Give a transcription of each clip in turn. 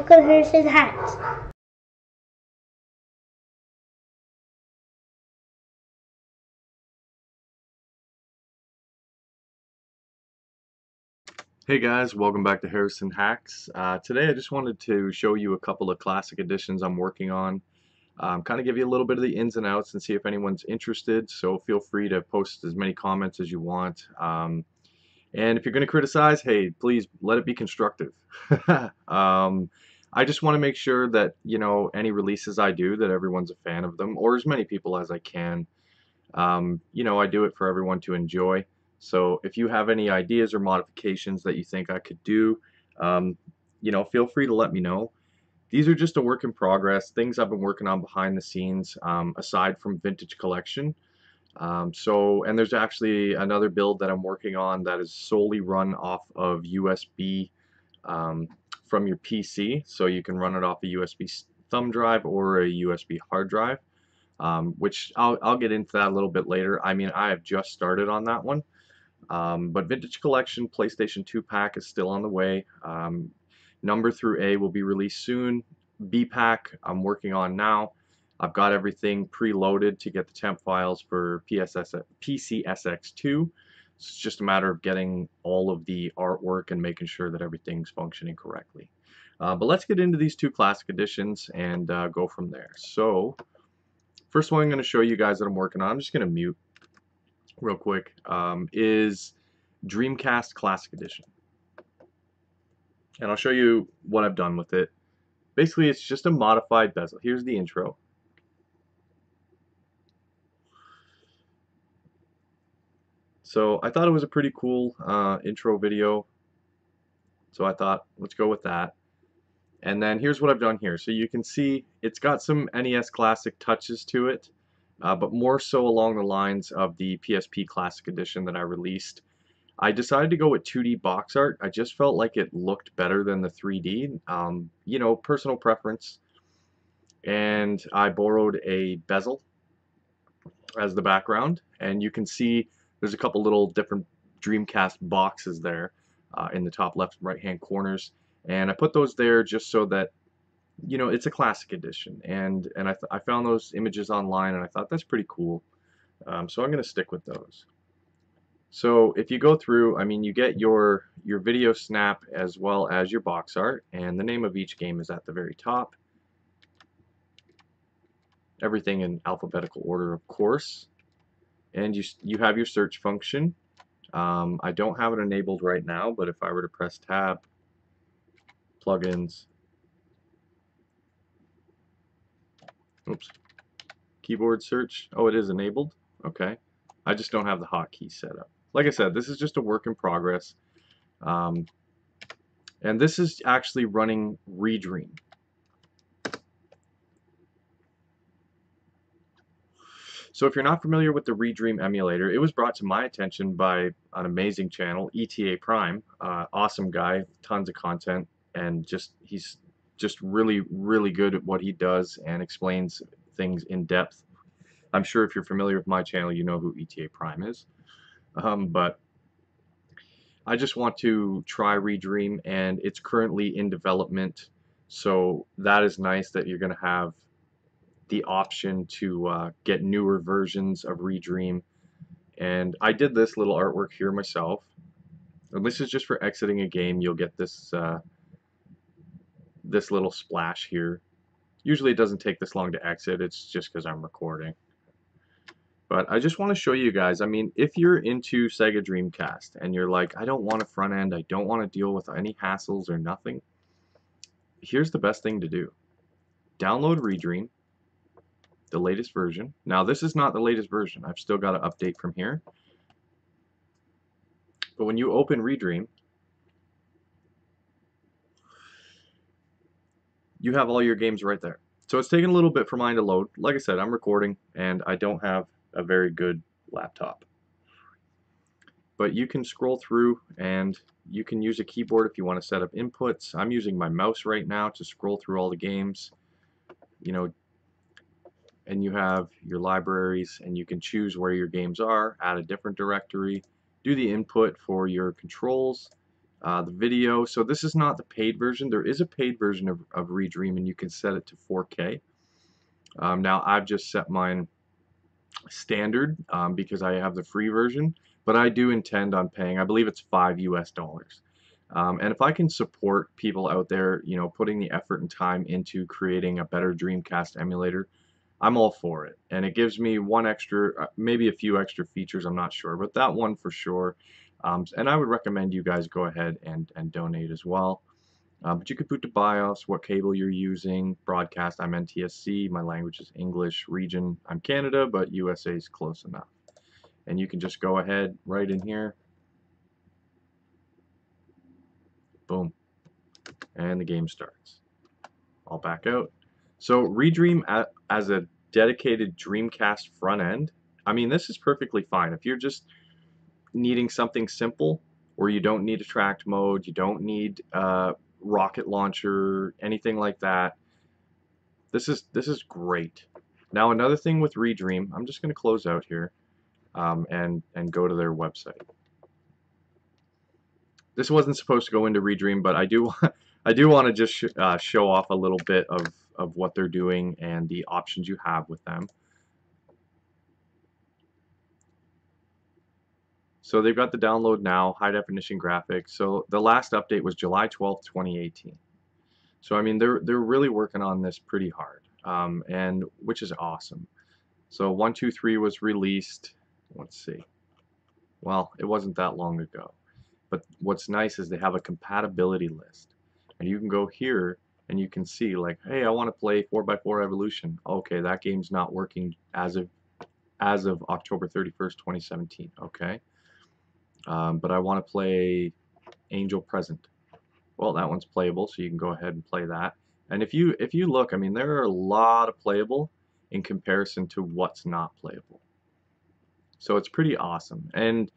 welcome to Harrison's Hacks. Hey guys, welcome back to Harrison Hacks. Today I just wanted to show you a couple of classic editions I'm working on. Kind of give you a little bit of the ins and outs and see if anyone's interested, so feel free to post as many comments as you want. And if you're going to criticize, hey, please let it be constructive. I just want to make sure that, any releases I do, that everyone's a fan of them, or as many people as I can. I do it for everyone to enjoy. So if you have any ideas or modifications that you think I could do, feel free to let me know. These are just a work in progress, things I've been working on behind the scenes, aside from Vintage Collection. And there's actually another build that I'm working on that is solely run off of USB from your PC. So you can run it off a USB thumb drive or a USB hard drive. Which I'll get into that a little bit later. I mean, I have just started on that one. But Vintage Collection PlayStation 2 pack is still on the way. Number through A will be released soon. B pack I'm working on now. I've got everything preloaded to get the temp files for PCSX2. It's just a matter of getting all of the artwork and making sure that everything's functioning correctly. But let's get into these two classic editions and go from there. So, first one I'm going to show you guys that I'm working on, I'm just going to mute real quick, is Dreamcast Classic Edition. And I'll show you what I've done with it. Basically, it's just a modified bezel. Here's the intro. So I thought it was a pretty cool intro video. So I thought, let's go with that. And then here's what I've done here. So you can see it's got some NES Classic touches to it. But more so along the lines of the PSP Classic Edition that I released. I decided to go with 2D box art. I just felt like it looked better than the 3D. Personal preference. And I borrowed a bezel as the background. And you can see there's a couple little different Dreamcast boxes there in the top left and right hand corners. And I put those there just so that it's a classic edition, and I found those images online, and I thought that's pretty cool. So I'm going to stick with those. So if you go through, I mean, you get your video snap as well as your box art, and the name of each game is at the very top. Everything in alphabetical order, of course. And you have your search function. I don't have it enabled right now, but if I were to press tab, plugins, oops, keyboard search. Oh, it is enabled. Okay. I just don't have the hotkey set up. Like I said, this is just a work in progress. And this is actually running Redream. So if you're not familiar with the Redream emulator, it was brought to my attention by an amazing channel, ETA Prime. Awesome guy, tons of content, and he's just really, really good at what he does and explains things in depth. I'm sure if you're familiar with my channel, you know who ETA Prime is. But I just want to try Redream, and it's currently in development. So that is nice that you're going to have the option to get newer versions of Redream. And I did this little artwork here myself. And this is just for exiting a game. You'll get this this little splash here. Usually it doesn't take this long to exit. It's just because I'm recording. But I just want to show you guys, I mean, if you're into Sega Dreamcast and you're like, I don't want a front end, I don't want to deal with any hassles or nothing, here's the best thing to do. Download Redream, the latest version. Now, this is not the latest version. I've still got to update from here. But when you open Redream, you have all your games right there. So it's taking a little bit for mine to load. Like I said, I'm recording, and I don't have a very good laptop. But you can scroll through, and you can use a keyboard if you want to set up inputs. I'm using my mouse right now to scroll through all the games. And you have your libraries, and you can choose where your games are, add a different directory, do the input for your controls, The video, so this is not the paid version. There is a paid version of Redream, and you can set it to 4K. Now I've just set mine standard because I have the free version, but I do intend on paying, I believe it's $5 US. And if I can support people out there, you know, putting the effort and time into creating a better Dreamcast emulator, I'm all for it. And it gives me one extra, maybe a few extra features, I'm not sure, but that one for sure. And I would recommend you guys go ahead and donate as well. But you could put the BIOS, what cable you're using, broadcast, I'm NTSC, my language is English, region, I'm Canada, but USA is close enough. And you can just go ahead right in here, boom, and the game starts. I'll back out. So Redream as a dedicated Dreamcast front end, I mean, this is perfectly fine. If you're just needing something simple, where you don't need a tracked mode, you don't need rocket launcher, anything like that, this is great. Now another thing with Redream, I'm just going to close out here and go to their website. This wasn't supposed to go into Redream, but I do I do want to just show off a little bit of what they're doing and the options you have with them. So they've got the download now, high definition graphics. So the last update was July 12th, 2018. So I mean they're really working on this pretty hard, and which is awesome. So 123 was released. Let's see. Well, it wasn't that long ago. But what's nice is they have a compatibility list. And you can go here and you can see like, hey, I want to play 4x4 Evolution. Okay, that game's not working as of October 31st, 2017. Okay. But I want to play Angel Present. Well, that one's playable, so you can go ahead and play that. And if you look, I mean, there are a lot of playable in comparison to what's not playable. So it's pretty awesome. And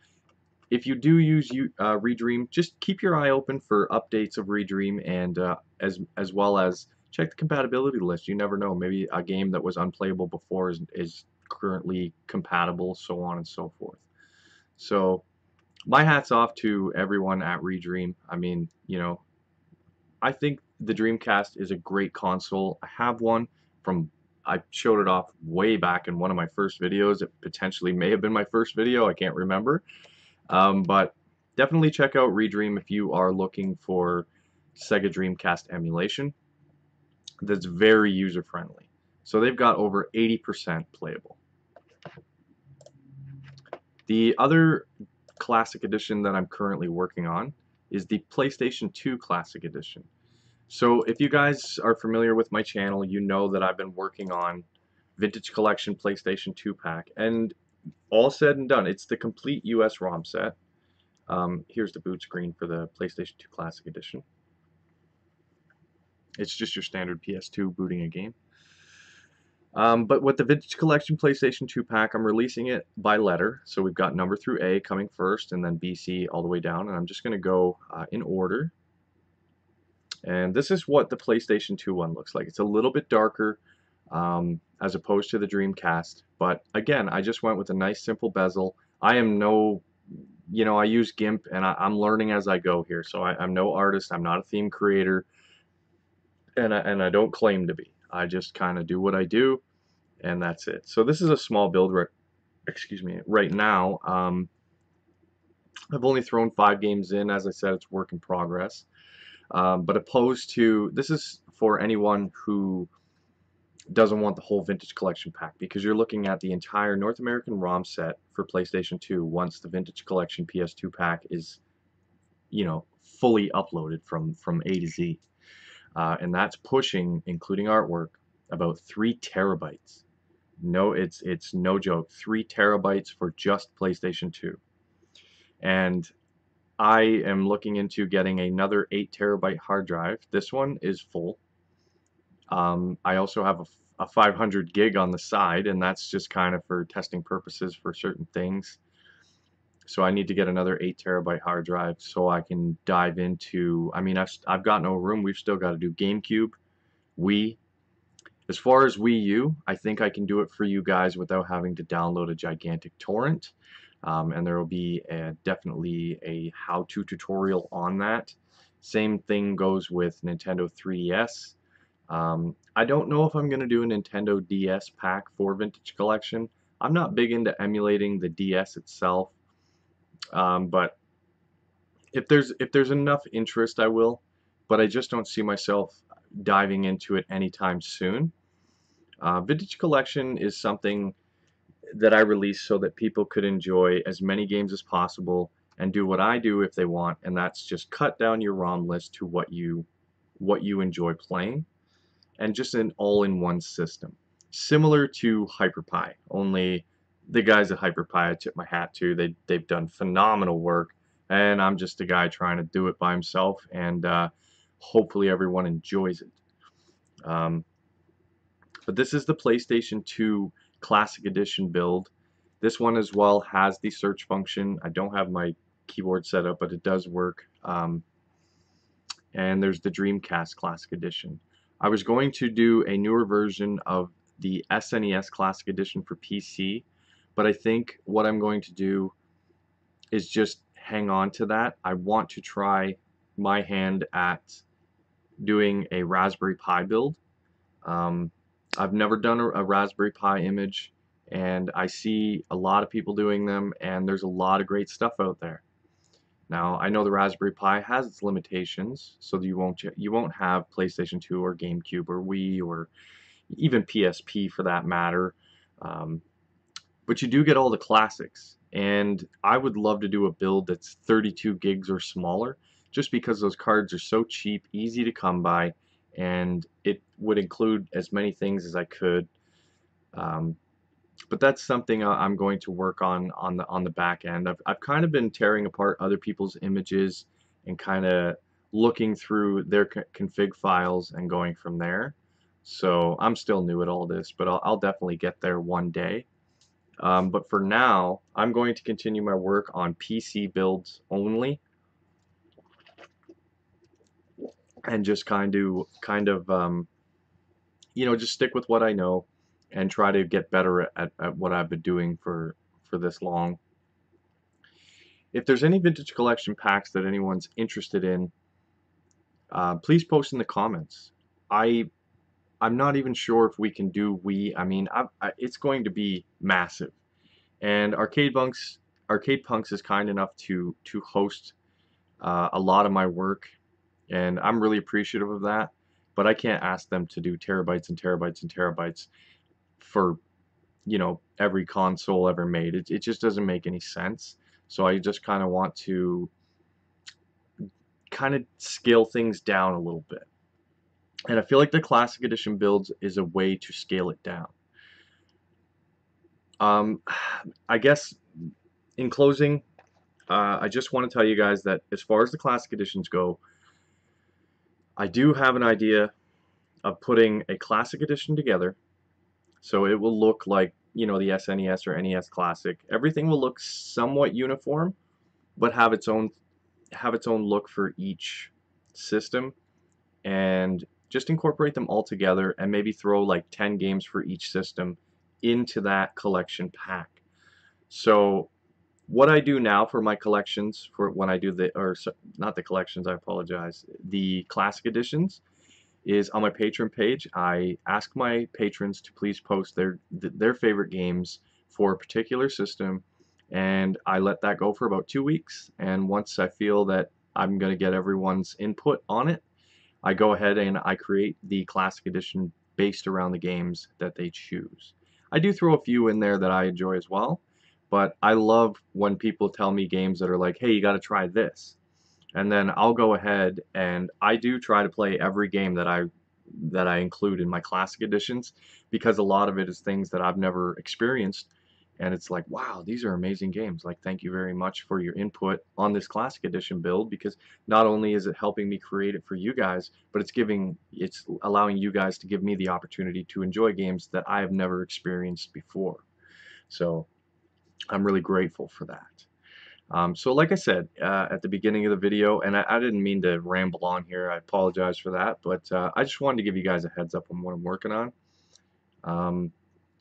if you do use Redream, just keep your eye open for updates of Redream, and as well as check the compatibility list. You never know, maybe a game that was unplayable before is currently compatible, so on and so forth. So my hat's off to everyone at Redream. I mean, you know, I think the Dreamcast is a great console. I have one from, I showed it off way back in one of my first videos. It potentially may have been my first video, I can't remember. But definitely check out Redream if you are looking for Sega Dreamcast emulation that's very user-friendly. So they've got over 80% playable. The other Classic Edition that I'm currently working on is the PlayStation 2 Classic Edition. So if you guys are familiar with my channel, you know that I've been working on Vintage Collection PlayStation 2 pack, and all said and done, it's the complete US ROM set. Here's the boot screen for the PlayStation 2 Classic Edition. It's just your standard PS2 booting a game. But with the Vintage Collection PlayStation 2 pack, I'm releasing it by letter. So we've got number through A coming first, and then B, C all the way down. And I'm just going to go in order. And this is what the PlayStation 2 one looks like. It's a little bit darker as opposed to the Dreamcast. But again, I just went with a nice simple bezel. I am no, you know, I use GIMP, and I'm learning as I go here. So I'm no artist. I'm not a theme creator. And I don't claim to be. I just kind of do what I do, and that's it. So this is a small build, excuse me, right now. I've only thrown 5 games in. As I said, it's work in progress. But opposed to, this is for anyone who doesn't want the whole Vintage Collection pack, because you're looking at the entire North American ROM set for PlayStation 2 once the Vintage Collection PS2 pack is, you know, fully uploaded from A to Z. And that's pushing, including artwork, about 3 terabytes. No, it's no joke. 3 terabytes for just PlayStation 2. And I am looking into getting another 8 terabyte hard drive. This one is full. I also have a 500 gig on the side, and that's just kind of for testing purposes for certain things. So I need to get another 8 terabyte hard drive so I can dive into, I mean, I've got no room. We've still got to do GameCube, Wii. As far as Wii U, I think I can do it for you guys without having to download a gigantic torrent. and there will be definitely a how-to tutorial on that. Same thing goes with Nintendo 3DS. I don't know if I'm going to do a Nintendo DS pack for Vintage Collection. I'm not big into emulating the DS itself, but if there's enough interest, I will. But I just don't see myself diving into it anytime soon. Vintage Collection is something that I release so that people could enjoy as many games as possible and do what I do if they want, and that's just cut down your ROM list to what you enjoy playing, and just an all-in-one system. Similar to HyperPie, only the guys at HyperPie I tip my hat to. They've done phenomenal work, and I'm just a guy trying to do it by himself, and hopefully everyone enjoys it. Um, but this is the PlayStation 2 Classic Edition build. This one as well has the search function. I don't have my keyboard set up, but it does work. And there's the Dreamcast Classic Edition. I was going to do a newer version of the SNES Classic Edition for PC, but I think what I'm going to do is just hang on to that. I want to try my hand at doing a Raspberry Pi build. Um, I've never done a Raspberry Pi image, and I see a lot of people doing them, and there's a lot of great stuff out there. Now, I know the Raspberry Pi has its limitations, so you won't have PlayStation 2 or GameCube or Wii or even PSP for that matter. Um, but you do get all the classics, and I would love to do a build that's 32 gigs or smaller, just because those cards are so cheap, easy to come by, and it would include as many things as I could. Um, but that's something I'm going to work on the back end. I've kind of been tearing apart other people's images and kind of looking through their config files and going from there. So I'm still new at all this, but I'll definitely get there one day. But for now, I'm going to continue my work on PC builds only, and just just stick with what I know and try to get better at what I've been doing for this long. If there's any vintage collection packs that anyone's interested in, please post in the comments. I I'm not even sure if we can do Wii. I mean, it's going to be massive, and Arcade Punks is kind enough to host a lot of my work, and I'm really appreciative of that. But I can't ask them to do terabytes and terabytes and terabytes for every console ever made. It just doesn't make any sense. So I just kind of want to kind of scale things down a little bit. And I feel like the Classic Edition builds is a way to scale it down. Um, I guess in closing, I just want to tell you guys that as far as the Classic Editions go, I do have an idea of putting a Classic Edition together. So it will look like, the SNES or NES Classic. Everything will look somewhat uniform, but have its own look for each system, and just incorporate them all together and maybe throw like 10 games for each system into that collection pack. So what I do now for my collections, for when I do not the collections, I apologize, the classic editions, is on my Patreon page. I ask my patrons to please post their favorite games for a particular system, and I let that go for about 2 weeks. And once I feel that I'm going to get everyone's input on it, I go ahead and I create the Classic Edition based around the games that they choose. I do throw a few in there that I enjoy as well, but I love when people tell me games that are like, hey, you got to try this. And then I'll go ahead and I do try to play every game that I include in my Classic Editions, because a lot of it is things that I've never experienced, and it's like, wow, these are amazing games. Like, thank you very much for your input on this Classic Edition build, because not only is it helping me create it for you guys, but it's allowing you guys to give me the opportunity to enjoy games that I have never experienced before. So I'm really grateful for that. So like I said at the beginning of the video, and I didn't mean to ramble on here, I apologize for that, but I just wanted to give you guys a heads up on what I'm working on. Um,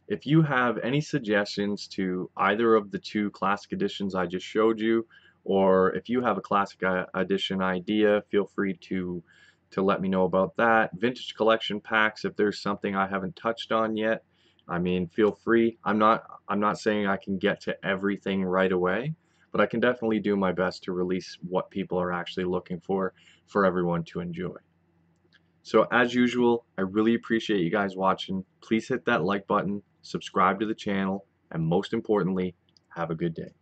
If you have any suggestions to either of the two classic editions I just showed you, or if you have a classic edition idea, feel free to let me know about that. Vintage collection packs, if there's something I haven't touched on yet, I mean, feel free. I'm not saying I can get to everything right away, but I can definitely do my best to release what people are actually looking for everyone to enjoy. So as usual, I really appreciate you guys watching. Please hit that like button, subscribe to the channel, and most importantly, have a good day.